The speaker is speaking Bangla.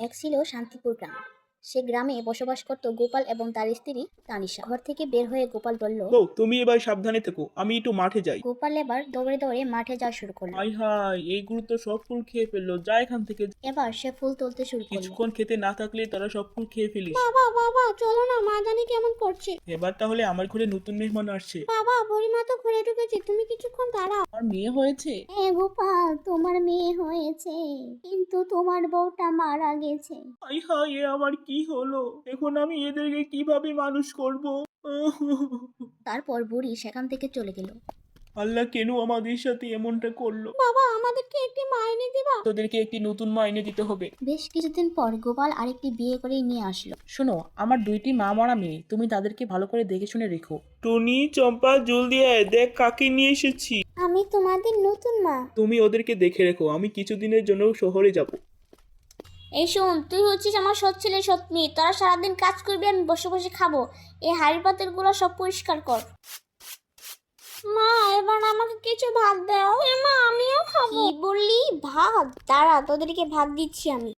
এক ছিল শান্তিপুর গ্রাম। সে গ্রামে বসবাস করত গোপাল এবং তার স্ত্রী তানিশা। ঘর থেকে বের হয়ে গোপাল বলল, বউ, তুমি এবার সাবধানে থেকো, আমি একটু মাঠে যাই। গোপাল এবার দৌড়ে দৌড়ে মাঠে যাওয়া শুরু করলো। হাই হাই, এইগুলো তো সব ফুল খেয়ে ফেললো, যা এখান থেকে। এবার সে ফুল তুলতে শুরু করলো। কিছুক্ষণ খেতে না থাকলে তারা সব ফুল খেয়ে ফেলিস। বাবা বাবা চলো না, মা জানি কেমন করছে। এবার তাহলে আমার ঘরে নতুন মেহমান আসছে। বাবা বুড়িমা তো ঘরে ঢুকেছে, তুমি কিছুক্ষণ দাঁড়াও। আমার মেয়ে হয়েছে। হ্যাঁ গোপাল, তোমার মেয়ে হয়েছে, কিন্তু তোমার বউটা মারা গেছে। হাই হাই, এ আমার কি হলো? এখন আমি এদেরকে কিভাবে মানুষ করব? তারপর বুড়ি সেখান থেকে চলে গেল। আল্লাহ কেন আমাদের সাথে এমনটা করলো? বাবা আমাদেরকে একটি মা এনে দিবা। তোদেরকে একটি নতুন মা এনে দিতে হবে। বেশ কিছুদিন পর গোপাল আরেকটি বিয়ে করে নিয়ে আসলো। শোনো, আমার দুইটি মা মরা মেয়ে, তুমি তাদেরকে ভালো করে দেখে শুনে রেখো। টনি, চম্পা, জলদি আয়, দেখ কাকে নিয়ে এসেছি। আমি তোমাদের নতুন মা। তুমি ওদেরকে দেখে রেখো, আমি কিছুদিনের জন্য শহরে যাব। এই শোন, তুই হচ্ছিস আমার সৎ ছেলে সৎ মেয়ে, তোরা সারাদিন কাজ করবি, আমি বসে বসে খাবো। এই হাঁড়ি পাতের গুলো সব পরিষ্কার কর। মা এবার আমাকে কিছু ভাত দাও। মা আমিও খাবো। কি বললি? ভাত? দাঁড়া, তোদেরকে ভাত দিচ্ছি আমি।